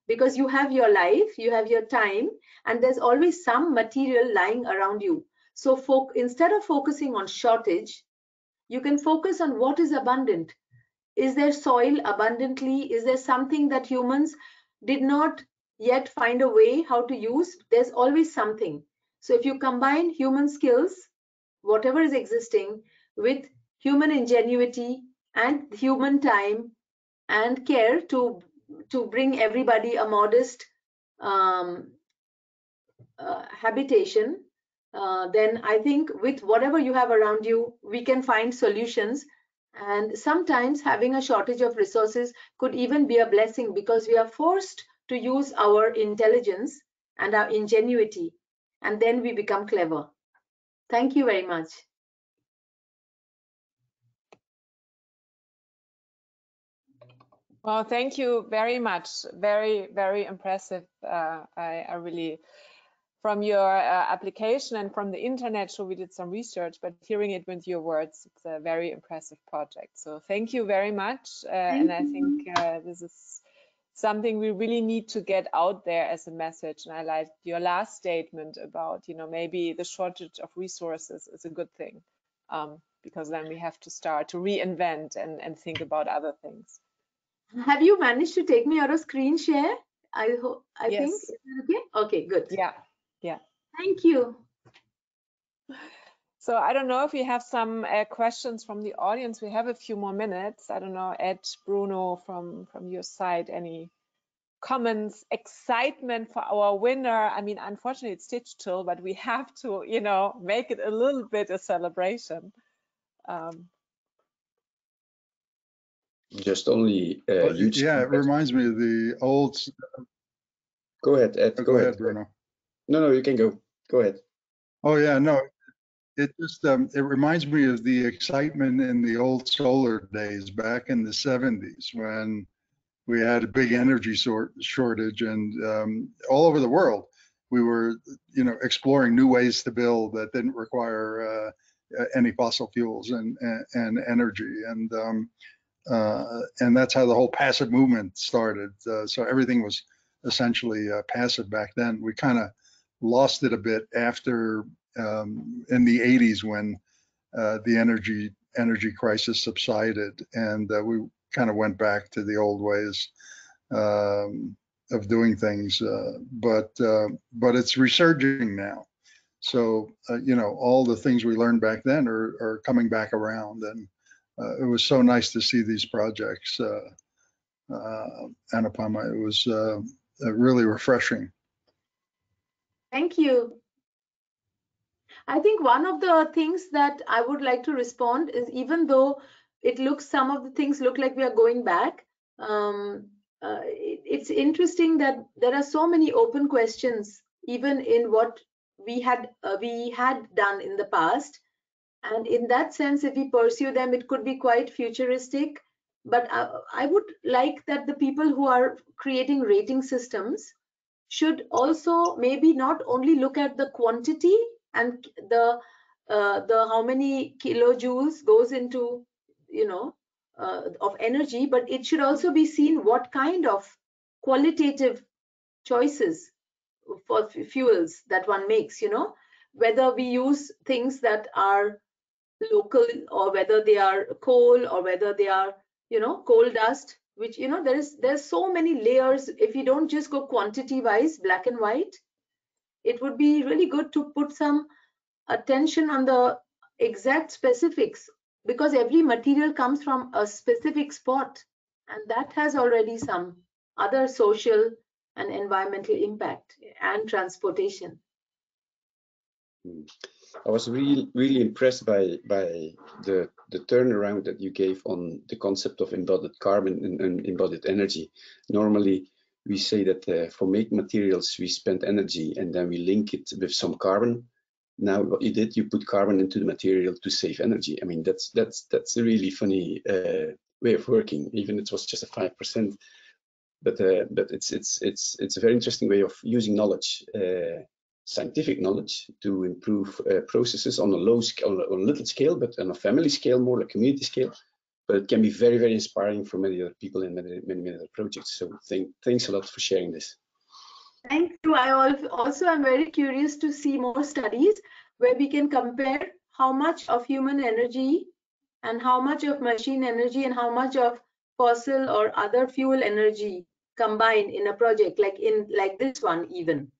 because you have your life, you have your time, and there's always some material lying around you. So instead of focusing on shortage, you can focus on what is abundant. Is there soil abundantly? Is there something that humans did not yet find a way how to use? There's always something. So if you combine human skills, whatever is existing, with human ingenuity and human time and care to bring everybody a modest habitation, then I think with whatever you have around you, we can find solutions. And sometimes having a shortage of resources could even be a blessing, because we are forced to use our intelligence and our ingenuity, and then we become clever. Thank you very much. Well, thank you very much. Very, very impressive. I really, from your application and from the internet, so we did some research, but hearing it with your words, it's a very impressive project. So thank you very much. And I think this is something we really need to get out there as a message. And I like your last statement about, maybe the shortage of resources is a good thing, because then we have to start to reinvent and think about other things. Have you managed to take me out of screen share? I Yes. think. Okay, good. Yeah. Thank you. So I don't know if we have some questions from the audience. We have a few more minutes. I don't know, Ed, Bruno, from your side, any comments, excitement for our winner? I mean, unfortunately, it's digital, but we have to, you know, make it a little bit a celebration. Just only huge. Yeah, it reminds me of the old. Go ahead, Ed. Go ahead, Bruno. No, you can go. Go ahead. Oh yeah, no, it just it reminds me of the excitement in the old solar days back in the 70s when we had a big energy shortage, and all over the world we were, you know, exploring new ways to build that didn't require any fossil fuels and energy, and that's how the whole passive movement started. So everything was essentially passive back then. We kind of lost it a bit after in the 80s when the energy crisis subsided, and we kind of went back to the old ways of doing things. But it's resurging now. So you know, all the things we learned back then are coming back around, and it was so nice to see these projects. Anupama, it was really refreshing. Thank you. I think one of the things that I would like to respond is, even though some of the things look like we are going back, it's interesting that there are so many open questions, even in what we had done in the past. And in that sense, if we pursue them, it could be quite futuristic. But I would like that the people who are creating rating systems should also maybe not only look at the quantity and the how many kilojoules goes into, you know, of energy, but it should also be seen what kind of qualitative choices for fuels that one makes, you know, whether we use things that are local, or whether they are coal, or whether they are, you know, coal dust, which, you know, there's so many layers. If you don't just go quantity wise, black and white, it would be really good to put some attention on the exact specifics, because every material comes from a specific spot, and that has already some other social and environmental impact and transportation. I was really impressed by the turnaround that you gave on the concept of embodied carbon and embodied energy. Normally, we say that for making materials, we spend energy and then we link it with some carbon. Now, what you did, you put carbon into the material to save energy. I mean, that's a really funny way of working. Even it was just a 5%, but it's a very interesting way of using knowledge. Scientific knowledge to improve processes on a low scale, on a little scale, but on a family scale, more like community scale. But it can be very, very inspiring for many other people in many other projects. So thanks a lot for sharing this. Thank you. I also am very curious to see more studies where we can compare how much of human energy and how much of machine energy and how much of fossil or other fuel energy combined in a project like this one even.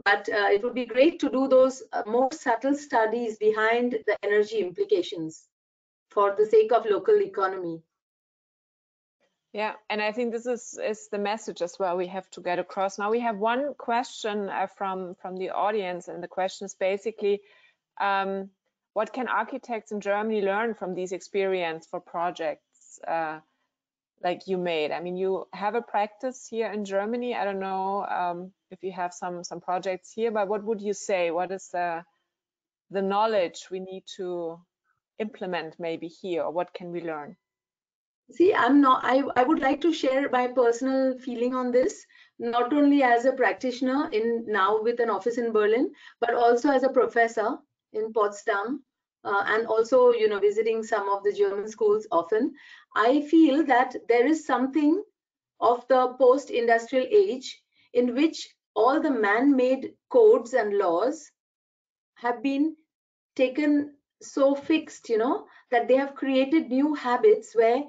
But it would be great to do those more subtle studies behind the energy implications for the sake of local economy. Yeah, and I think this is the message as well we have to get across. Now we have one question from the audience, and the question is basically, what can architects in Germany learn from these experience for projects like you made? I mean, you have a practice here in Germany. I don't know if you have some projects here, but what would you say? What is the knowledge we need to implement maybe here, or what can we learn? See, I would like to share my personal feeling on this, not only as a practitioner now with an office in Berlin, but also as a professor in Potsdam, and also, you know, visiting some of the German schools often. I feel that there is something of the post-industrial age in which all the man-made codes and laws have been taken so fixed, you know, that they have created new habits where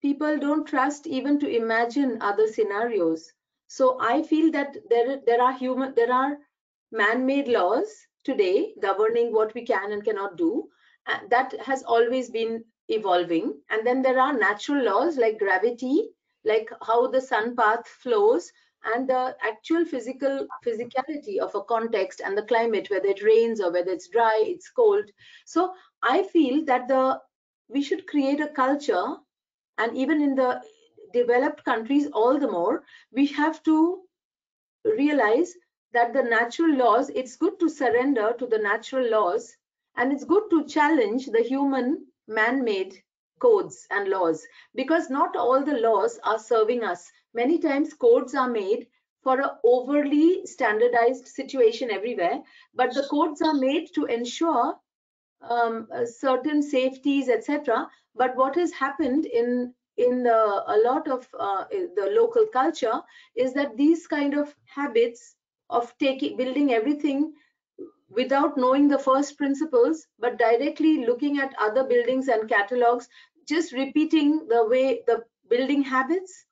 people don't trust even to imagine other scenarios. So I feel that there are man-made laws today governing what we can and cannot do. That has always been evolving. And then there are natural laws like gravity, like how the sun path flows, and the actual physicality of a context and the climate, whether it rains or whether it's dry, it's cold. So I feel that we should create a culture, and even in the developed countries all the more, we have to realize that the natural laws, it's good to surrender to the natural laws, and it's good to challenge the human man-made codes and laws, because not all the laws are serving us. Many times codes are made for an overly standardized situation everywhere, but the codes are made to ensure certain safeties, etc. But what has happened in a lot of the local culture is that these kind of habits of building everything without knowing the first principles, but directly looking at other buildings and catalogs, just repeating the way the building habits,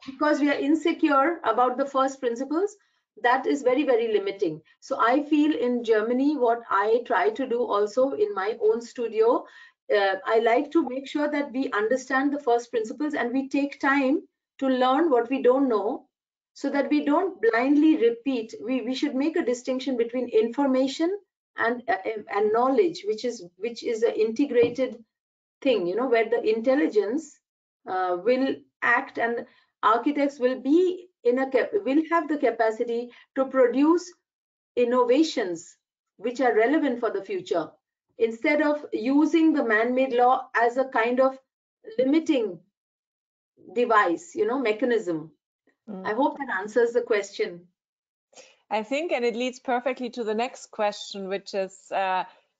because we are insecure about the first principles, that is very, very limiting. So I feel in Germany, what I try to do also in my own studio, I like to make sure that we understand the first principles and we take time to learn what we don't know, so that we don't blindly repeat. We should make a distinction between information and knowledge, which is an integrated thing, you know, where the intelligence will act, and architects will have the capacity to produce innovations which are relevant for the future, instead of using the man-made law as a kind of limiting device, you know, mechanism. I hope that answers the question. I think, and it leads perfectly to the next question, which is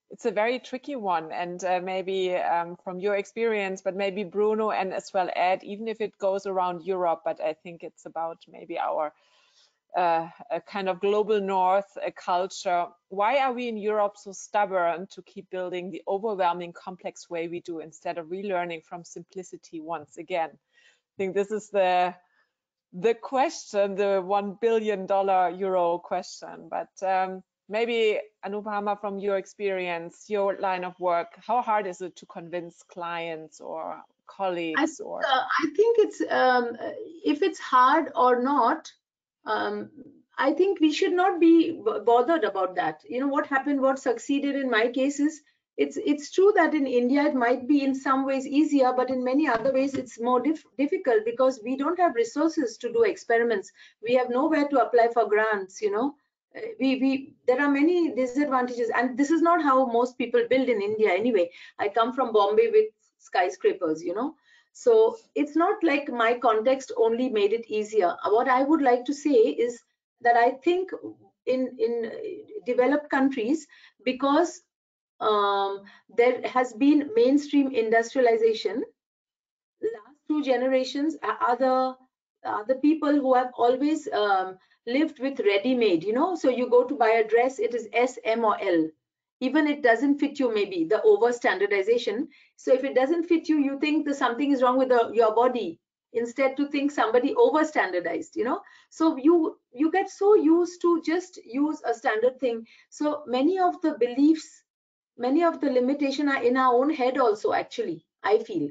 it's a very tricky one, and maybe from your experience, but maybe Bruno and as well Ed, even if it goes around Europe, but I think it's about maybe our a kind of global north culture. Why are we in Europe so stubborn to keep building the overwhelming complex way we do, instead of relearning from simplicity once again? I think this is the question, the $1 billion euro question. But maybe Anupama, from your experience, your line of work, how hard is it to convince clients or colleagues? I think it's if it's hard or not, I think we should not be bothered about that. You know, what happened, what succeeded in my case is, it's true that in India it might be in some ways easier, but in many other ways it's more difficult, because we don't have resources to do experiments. We have nowhere to apply for grants, you know. There are many disadvantages, and this is not how most people build in India anyway. I come from Bombay with skyscrapers, you know. So it's not like my context only made it easier. What I would like to say is that I think in developed countries, because there has been mainstream industrialization, last 2 generations are the people who have always lived with ready-made, you know. So you go to buy a dress, it is S, M or L. Even it doesn't fit you, maybe the over standardization. So if it doesn't fit you, you think something is wrong with your body, instead to think somebody over standardized, you know. So you get so used to just use a standard thing. So many of the beliefs, many of the limitations are in our own head also, actually, I feel.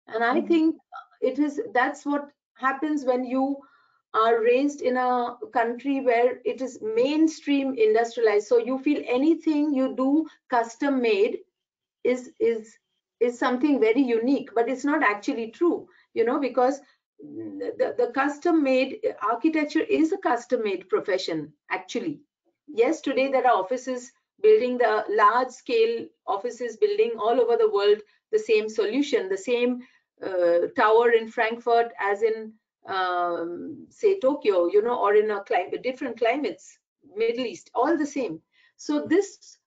And I think that's what happens when you are raised in a country where it is mainstream industrialized. So you feel anything you do custom made is something very unique, but it's not actually true, you know, because the custom made architecture is a custom made profession, actually. Yes, today there are offices building, the large scale offices building all over the world, the same solution, the same tower in Frankfurt as in say Tokyo, you know, or in a different climates, Middle East, all the same. So this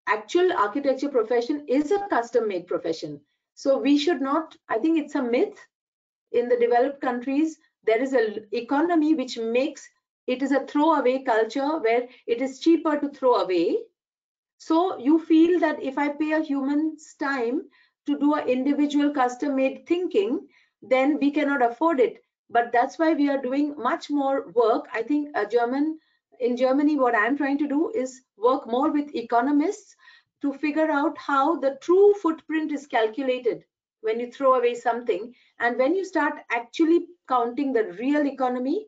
actual architecture profession is a custom made profession. So we should not, I think it's a myth. In the developed countries, there is an economy which makes it is a throwaway culture, where it is cheaper to throw away. So you feel that if I pay a human's time to do an individual custom made thinking, then we cannot afford it. But that's why we are doing much more work. I think a German in Germany, what I'm trying to do is work more with economists to figure out how the true footprint is calculated when you throw away something. And when you start actually counting the real economy,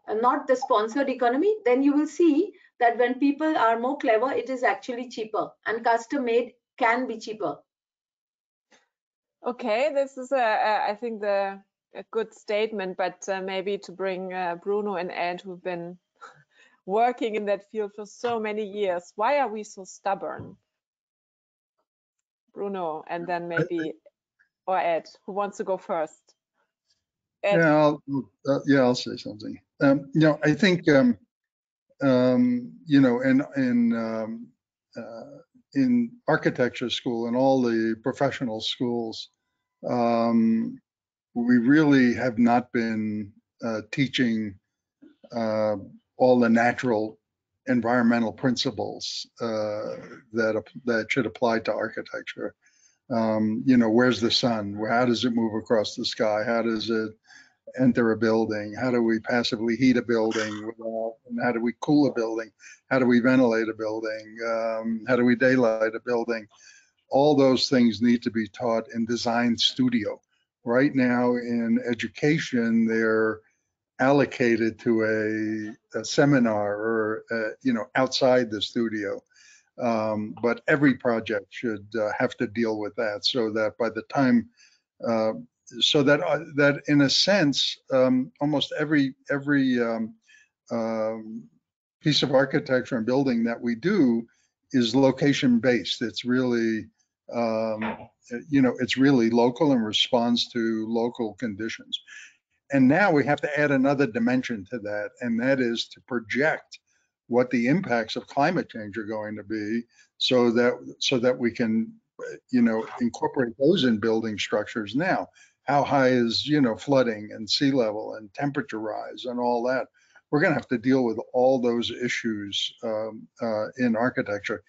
and not the sponsored economy, then you will see that when people are more clever, it is actually cheaper, and custom made can be cheaper. Okay, this is I think a good statement, but maybe to bring Bruno and Ed, who've been working in that field for so many years, why are we so stubborn? Bruno, and then maybe, or Ed, who wants to go first? Ed. Yeah, I'll say something. You know, I think you know, in architecture school and all the professional schools, we really have not been teaching all the natural environmental principles that should apply to architecture. You know, where's the sun? How does it move across the sky? How does it enter a building? How do we passively heat a building? And how do we cool a building? How do we ventilate a building? How do we daylight a building? All those things need to be taught in design studio. Right now in education, they're allocated to a seminar or you know, outside the studio. But every project should have to deal with that, so that by the time so that in a sense, almost every piece of architecture and building that we do is location based. It's really, you know, it's really local and responds to local conditions. And now we have to add another dimension to that, and that is to project what the impacts of climate change are going to be, so that we can, you know, incorporate those in building structures now. How high is, you know, flooding and sea level and temperature rise and all that? We're going to have to deal with all those issues in architecture.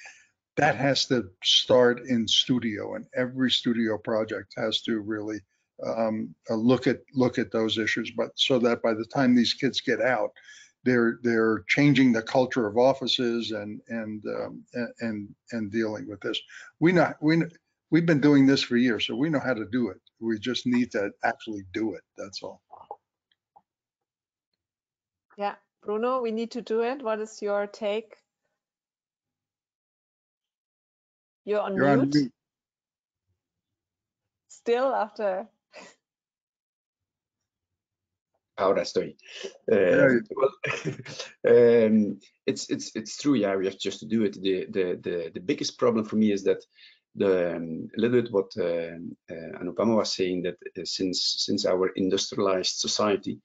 That has to start in studio, and every studio project has to really look at those issues. But so that by the time these kids get out, they're changing the culture of offices and dealing with this. We've been doing this for years, so we know how to do it. We just need to actually do it. That's all. Yeah, Bruno, we need to do it. What is your take? You're on mute. Still after. Ahora estoy. Well, it's true. Yeah, we have just to do it. The biggest problem for me is that a little bit what Anupama was saying, that since our industrialized society,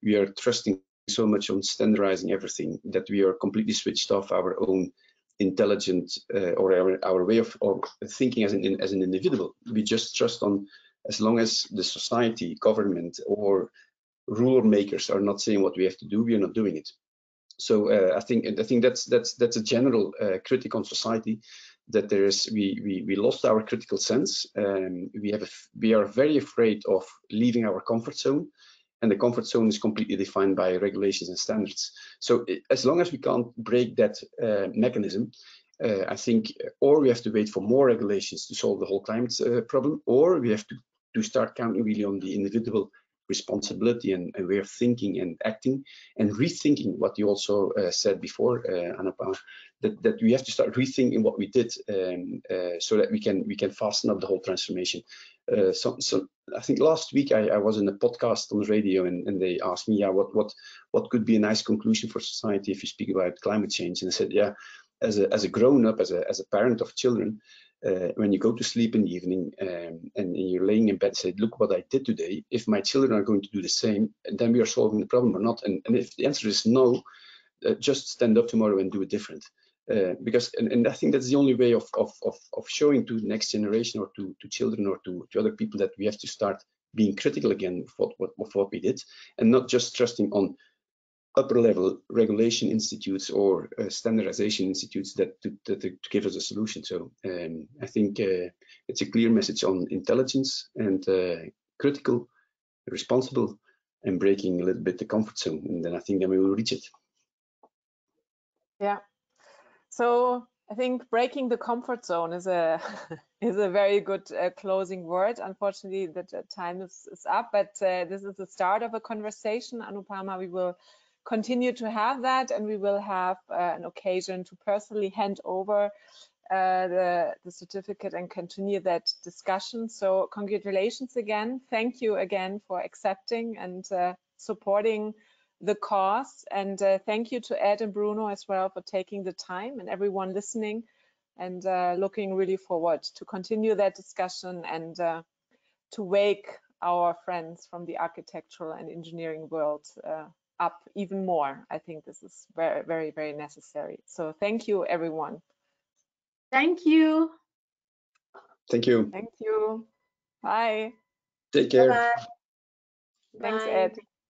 we are trusting so much on standardizing everything that we are completely switched off our own intelligent or our way of thinking as an individual. We just trust on, as long as the society, government, or rule makers are not saying what we have to do, we are not doing it. So I think that's a general critic on society, that there is we lost our critical sense. We are very afraid of leaving our comfort zone, and the comfort zone is completely defined by regulations and standards. So as long as we can't break that mechanism, I think, or we have to wait for more regulations to solve the whole climate problem, or we have to start counting really on the individual responsibility and way of thinking and acting, and rethinking what you also said before, Anupama, that we have to start rethinking what we did, so that we can fasten up the whole transformation. So I think last week I was in a podcast on the radio, and they asked me, yeah, what could be a nice conclusion for society if you speak about climate change? And I said, yeah, as a grown up, as a parent of children, when you go to sleep in the evening and you're laying in bed, say, look what I did today. If my children are going to do the same, then we are solving the problem or not. And if the answer is no, just stand up tomorrow and do it different. Because I think that's the only way of showing to the next generation, or to children, or to other people, that we have to start being critical again of what we did, and not just trusting on upper level regulation institutes or standardization institutes that to give us a solution. So I think it's a clear message on intelligence and critical, responsible, and breaking a little bit the comfort zone, and then I think that we will reach it. Yeah. So I think breaking the comfort zone is a is a very good closing word. Unfortunately, the time is up, but this is the start of a conversation. Anupama, we will continue to have that, and we will have an occasion to personally hand over the certificate and continue that discussion. So congratulations again. Thank you again for accepting and supporting the cause, and thank you to Ed and Bruno as well for taking the time, and everyone listening, and looking really forward to continue that discussion and to wake our friends from the architectural and engineering world up even more. I think this is very, very, very necessary. So thank you, everyone. Thank you. Thank you. Thank you. Bye. Take care. Bye-bye. Thanks, Bye. Ed.